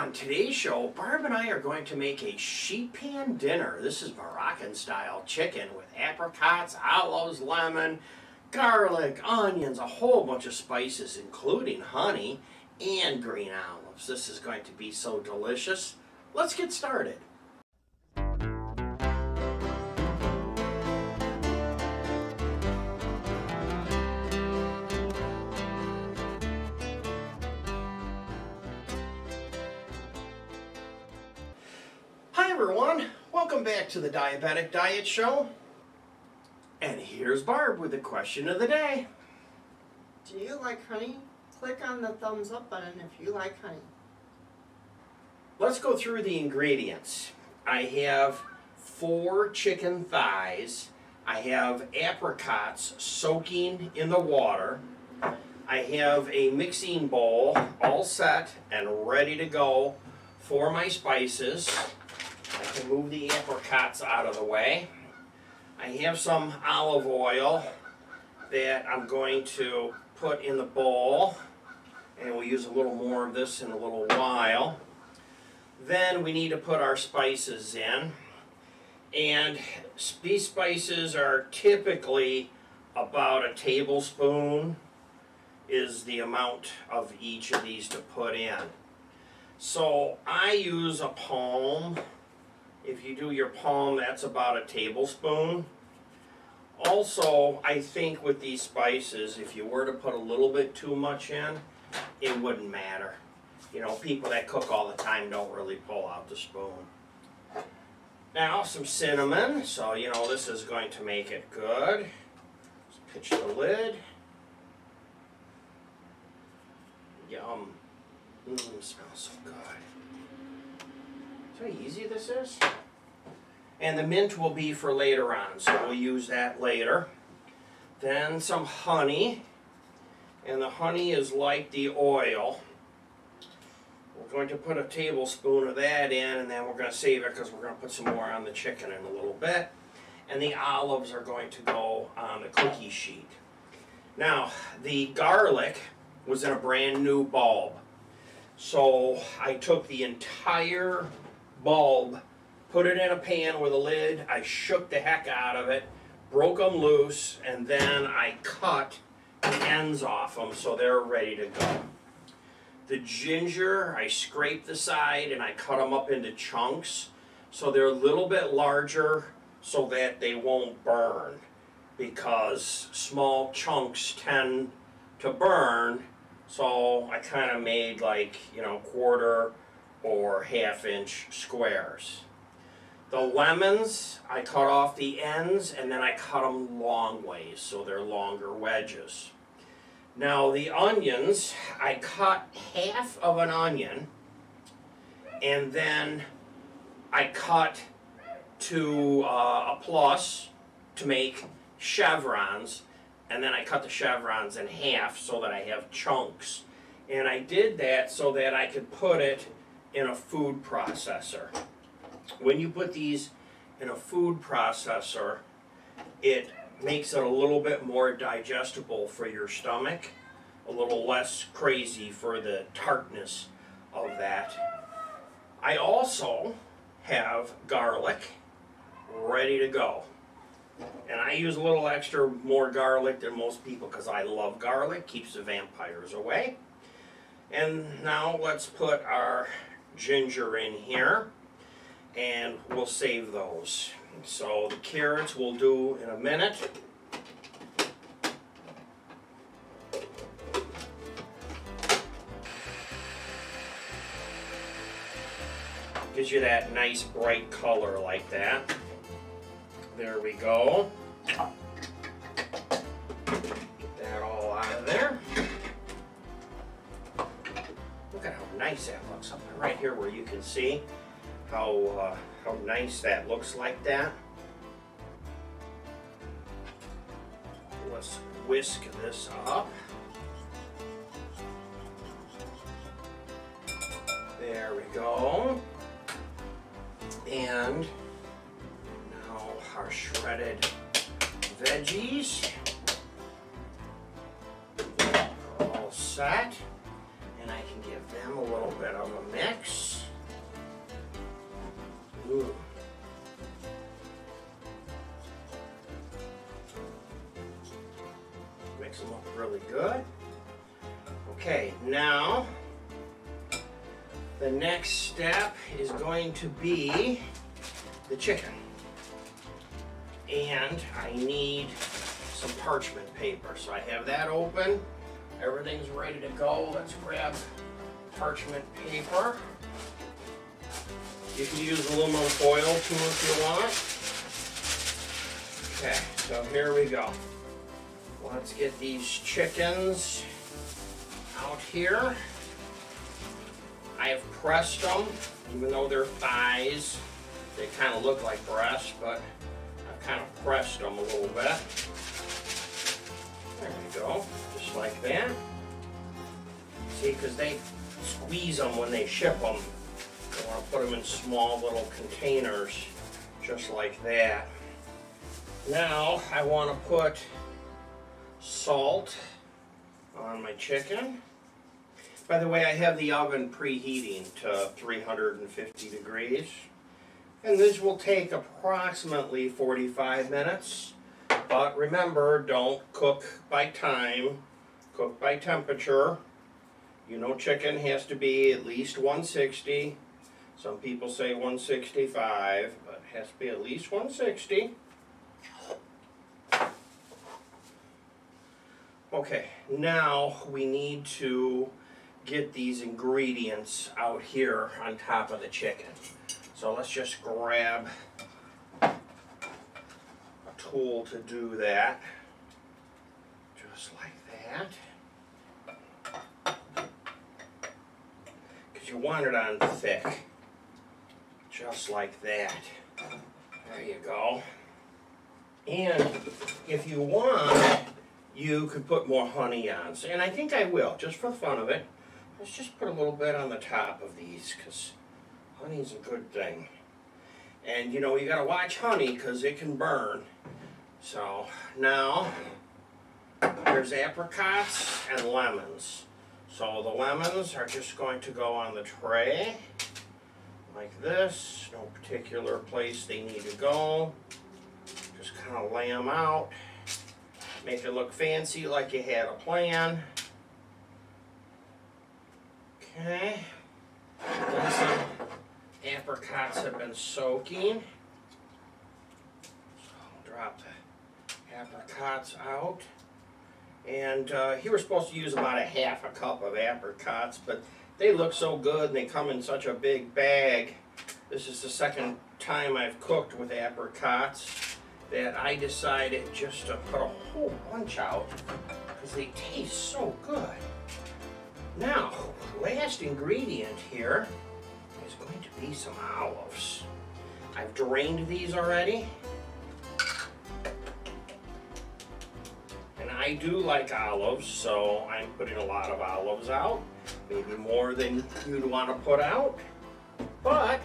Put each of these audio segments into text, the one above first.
On today's show, Barb and I are going to make a sheet pan dinner. This is Moroccan style chicken with apricots, olives, lemon, garlic, onions, a whole bunch of spices including honey and green olives. This is going to be so delicious. Let's get started. Hi everyone, welcome back to the Diabetic Diet Show. And here's Barb with the question of the day. Do you like honey? Click on the thumbs up button if you like honey. Let's go through the ingredients. I have 4 chicken thighs. I have apricots soaking in the water. I have a mixing bowl all set and ready to go for my spices. I can move the apricots out of the way. I have some olive oil that I'm going to put in the bowl, and we'll use a little more of this in a little while. Then we need to put our spices in, and these spices are typically about a tablespoon is the amount of each of these to put in. So I use a palm. If you do your palm, that's about a tablespoon. Also, I think with these spices, if you were to put a little bit too much in, it wouldn't matter. You know, people that cook all the time don't really pull out the spoon. Now, some cinnamon. So, you know, this is going to make it good. Let's pitch the lid. Yum. Smells so good. See how easy this is? And the mint will be for later on, so we'll use that later. Then some honey, and the honey is like the oil. We're going to put a tablespoon of that in, and then we're going to save it because we're going to put some more on the chicken in a little bit. And the olives are going to go on the cookie sheet. Now, the garlic was in a brand new bulb. So I took the entire bulb, put it in a pan with a lid, I shook the heck out of it, broke them loose, and then I cut the ends off them so they're ready to go. The ginger, I scraped the side and I cut them up into chunks so they're a little bit larger so that they won't burn, because small chunks tend to burn. So I kind of made, like, you know, 1/4 or 1/2 inch squares. The lemons, I cut off the ends and then I cut them long ways so they're longer wedges. Now the onions, I cut 1/2 of an onion and then I cut to a plus to make chevrons, and then I cut the chevrons in 1/2 so that I have chunks. And I did that so that I could put it in a food processor. When you put these in a food processor, it makes it a little bit more digestible for your stomach, a little less crazy for the tartness of that. I also have garlic ready to go. And I use a little extra more garlic than most people because I love garlic, keeps the vampires away. And now let's put our ginger in here, and we'll save those. So the carrots we'll do in a minute. Gives you that nice bright color like that. There we go. Get that all out of there. Look at how nice that looks up right here where you can see how nice that looks like that. Let's whisk this up. There we go. And now our shredded veggies are all set. And I can give them a little bit of a mix. good. Okay, now the next step is going to be the chicken. And I need some parchment paper. So I have that open. Everything's ready to go. Let's grab parchment paper. You can use aluminum foil too if you want. Okay, so here we go. Let's get these chickens out here. I have pressed them, even though they're thighs. They kind of look like breasts, but I've kind of pressed them a little bit. There we go, just like that. See, because they squeeze them when they ship them. I want to put them in small little containers, just like that. Now I want to put salt on my chicken. By the way, I have the oven preheating to 350 degrees. And this will take approximately 45 minutes. But remember, don't cook by time, cook by temperature. You know chicken has to be at least 160. Some people say 165, but it has to be at least 160. Okay, now we need to get these ingredients out here on top of the chicken. So let's just grab a tool to do that. Just like that. Because you want it on thick. Just like that. There you go. And if you want, you could put more honey on. And I think I will, just for the fun of it. Let's just put a little bit on the top of these, because honey's a good thing. And you know, you gotta watch honey, because it can burn. So now, there's apricots and lemons. So the lemons are just going to go on the tray, like this. No particular place they need to go. Just kind of lay them out. Make it look fancy, like you had a plan. Okay. Then some apricots have been soaking. So I'll drop the apricots out. And here we're supposed to use about a half a cup of apricots, but they look so good and they come in such a big bag. This is the second time I've cooked with apricots that I decided just to put a whole bunch out because they taste so good. Now, last ingredient here is going to be some olives. I've drained these already. And I do like olives, so I'm putting a lot of olives out. Maybe more than you'd want to put out. But,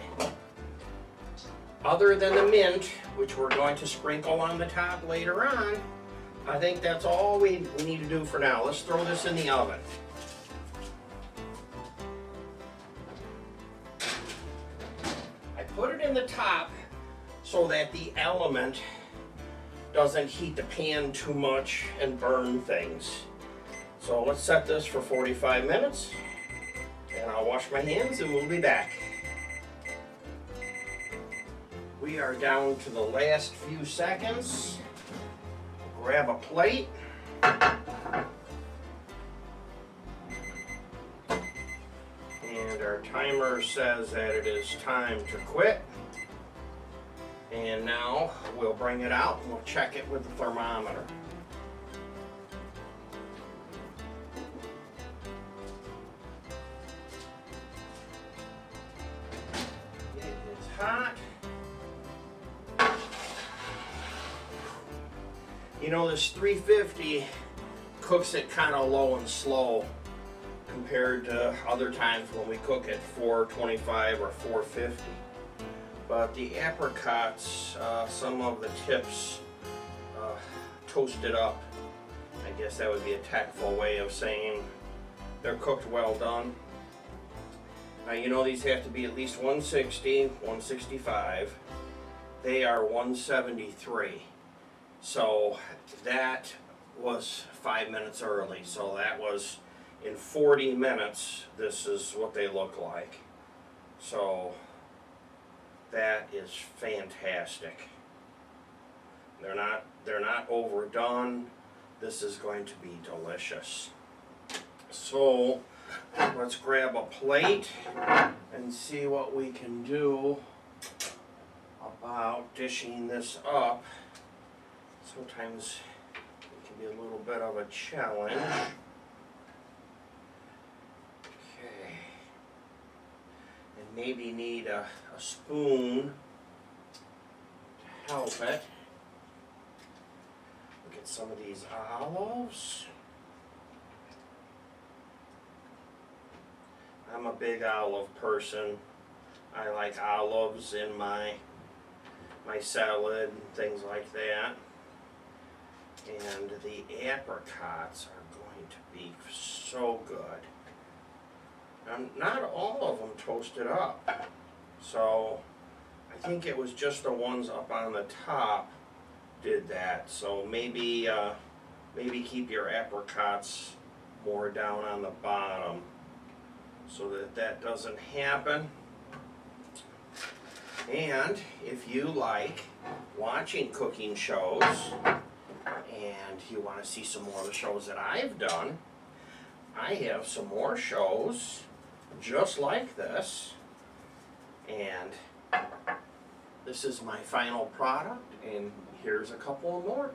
other than the mint, which we're going to sprinkle on the top later on, I think that's all we need to do for now. Let's throw this in the oven. I put it in the top so that the element doesn't heat the pan too much and burn things. So let's set this for 45 minutes and I'll wash my hands and we'll be back. We are down to the last few seconds. Grab a plate. And our timer says that it is time to quit. And now we'll bring it out and we'll check it with the thermometer. It is hot. You know, this 350 cooks it kind of low and slow compared to other times when we cook at 425 or 450. But the apricots, some of the tips toasted up. I guess that would be a tactful way of saying they're cooked well done. Now you know these have to be at least 160, 165. They are 173. So that was 5 minutes early, so that was in 40 minutes. This is what they look like. So that is fantastic. They're not overdone. This is going to be delicious. So let's grab a plate and see what we can do about dishing this up. Sometimes it can be a little bit of a challenge. Okay. And maybe need a spoon to help it. Look at some of these olives. I'm a big olive person. I like olives in my salad and things like that. And the apricots are going to be so good. And not all of them toasted up. So I think it was just the ones up on the top did that. So maybe keep your apricots more down on the bottom so that that doesn't happen. And if you like watching cooking shows and you want to see some more of the shows that I've done, I have some more shows just like this. And this is my final product, and here's a couple more.